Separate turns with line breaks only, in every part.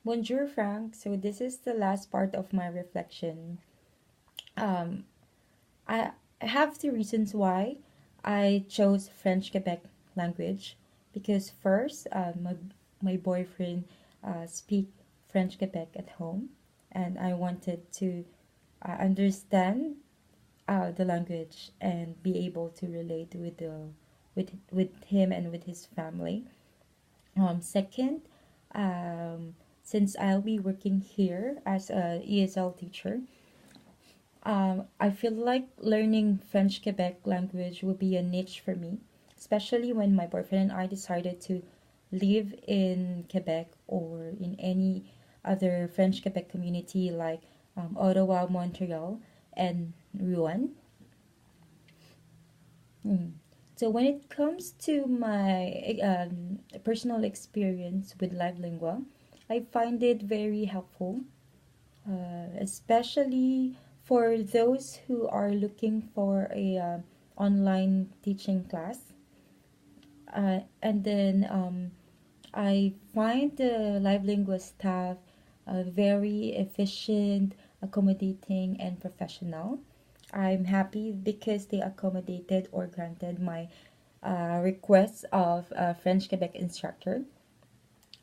Bonjour, Frank. So this is the last part of my reflection. Um, I have two reasons why I chose French Quebec language. Because first, my boyfriend speak French Quebec at home, and I wanted to understand the language and be able to relate with with him and with his family. Second, um, since I'll be working here as a ESL teacher, I feel like learning French Quebec language would be a niche for me, especially when my boyfriend and I decided to live in Quebec or in any other French Quebec community like Ottawa, Montreal, and Rouen. Mm. So when it comes to my personal experience with LiveLingua, I find it very helpful, especially for those who are looking for a online teaching class. And then I find the LiveLingua staff very efficient, accommodating, and professional. I'm happy because they accommodated or granted my requests of a French Quebec instructor.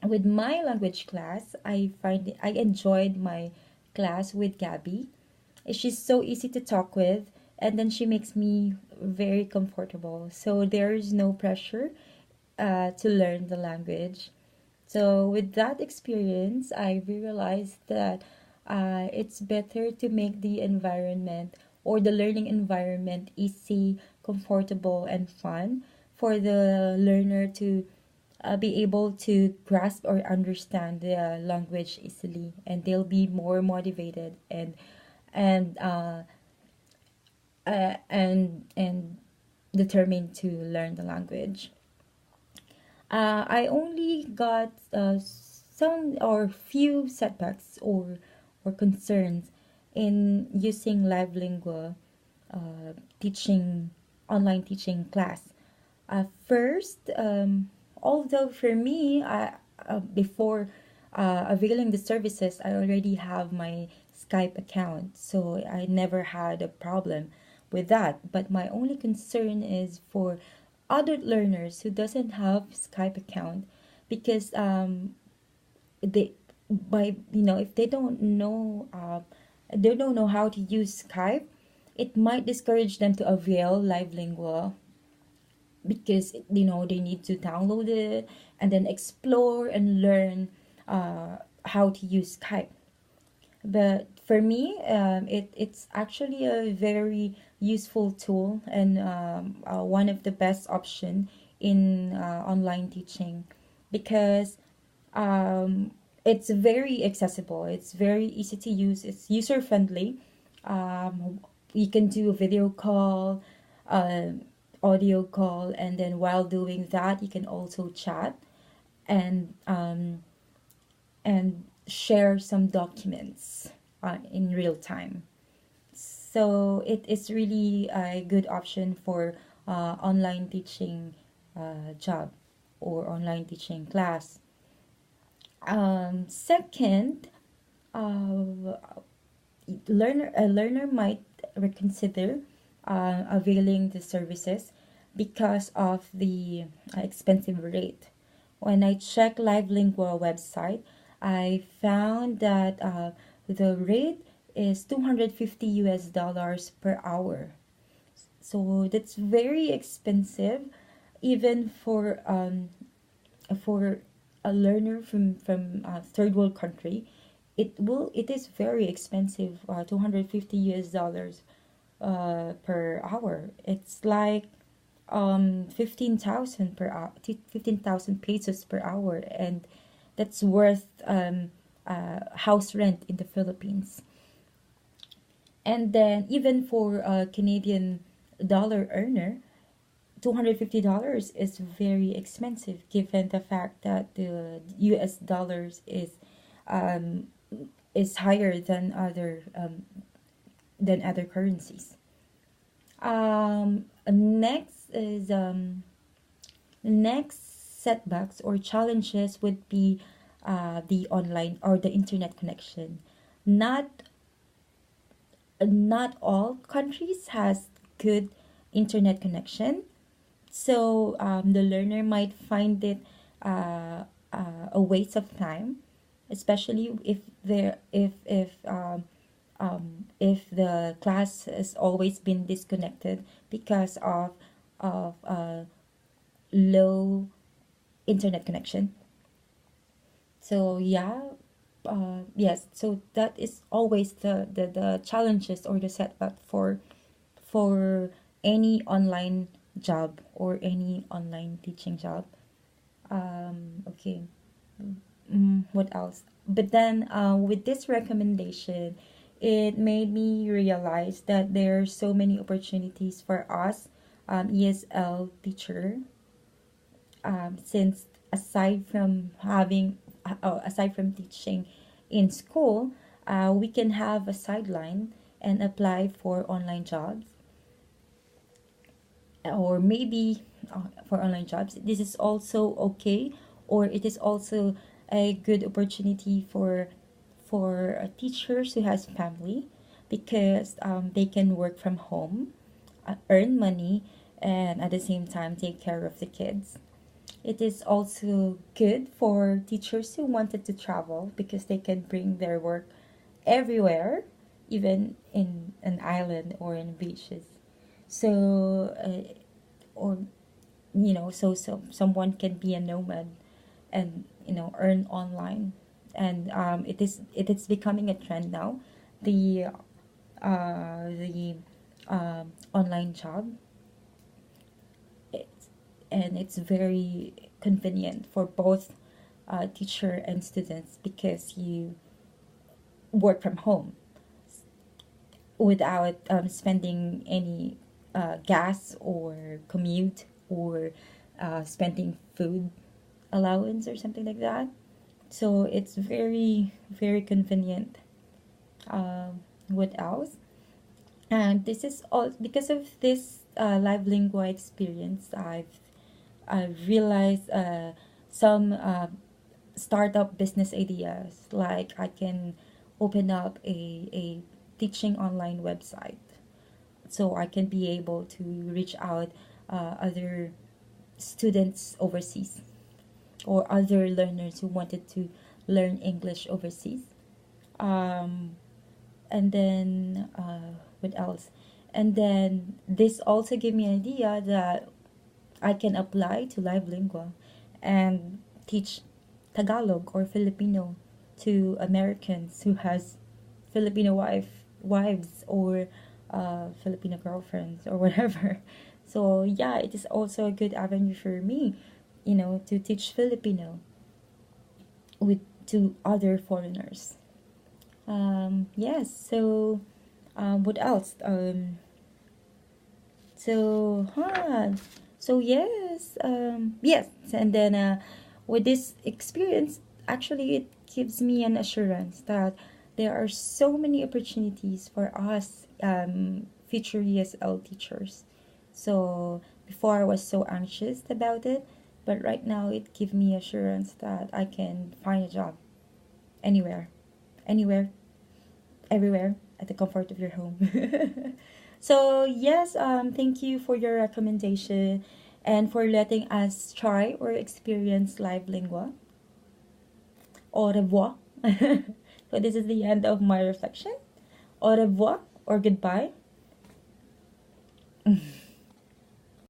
With my language class, I enjoyed my class with Gabby. She's so easy to talk with, and then she makes me very comfortable. So there is no pressure to learn the language. So with that experience, I realized that it's better to make the environment or the learning environment easy, comfortable, and fun for the learner to be able to grasp or understand the language easily, and they'll be more motivated and uh, and determined to learn the language. I only got some or few setbacks or concerns in using LiveLingua teaching online teaching class. First, although for me, before availing the services, I already have my Skype account, so I never had a problem with that. But my only concern is for adult learners who doesn't have Skype account, because they by if they don't know how to use Skype, it might discourage them to avail LiveLingua because they need to download it and then explore and learn how to use Skype. But for me, it's actually a very useful tool and one of the best option in online teaching because it's very accessible. It's very easy to use. It's user friendly. You can do a video call, uh, audio call, and then while doing that, you can also chat and share some documents in real time. So it is really a good option for online teaching job or online teaching class. Second, uh, a learner might reconsider availing the services because of the expensive rate. When I check LiveLingua website, I found that the rate is 250 US dollars per hour. So that's very expensive, even for a learner from third world country. It is very expensive. 250 US dollars per hour. It's like 15,000 per hour, 15,000 pesos per hour, and that's worth house rent in the Philippines. And then even for a Canadian dollar earner, $250 is very expensive given the fact that the US dollars um, is higher than other currencies. Next setbacks or challenges would be the online or the internet connection. Not not all countries has good internet connection, so the learner might find it uh, a waste of time, especially if the class has always been disconnected because of low internet connection. So yeah, yes. So that is always the challenges or the setback for any online job or any online teaching job. Okay. What else? But then with this recommendation, it made me realize that there are so many opportunities for us, ESL teacher, since aside from teaching in school, we can have a sideline and apply for online jobs, or maybe for online jobs. This is also okay, or it is also a good opportunity for teachers who has family, because they can work from home, earn money, and at the same time take care of the kids. It is also good for teachers who wanted to travel, because they can bring their work everywhere, even in an island or in beaches. So, or so someone can be a nomad and earn online, and it is becoming a trend now. The online job, it's, and it's very convenient for both teacher and students, because you work from home without spending any gas or commute, or spending food allowance or something like that. So it's very, very convenient. What else? And this is all because of this LiveLingua experience. I've realized some startup business ideas, like I can open up a teaching online website, so I can be able to reach out other students overseas, or other learners who wanted to learn English overseas. Um, and then what else? And then this also gave me an idea that I can apply to LiveLingua and teach Tagalog or Filipino to Americans who has Filipino wives, or Filipino girlfriends, or whatever. So yeah, it is also a good avenue for me, to teach Filipino with to other foreigners. Yes. So what else? So yes, and then with this experience, actually it gives me an assurance that there are so many opportunities for us, future ESL teachers. So before I was so anxious about it, but right now it gives me assurance that I can find a job anywhere, anywhere, everywhere, at the comfort of your home. So yes, thank you for your recommendation, and for letting us try or experience LiveLingua. Au revoir. So this is the end of my reflection. Au revoir, or goodbye.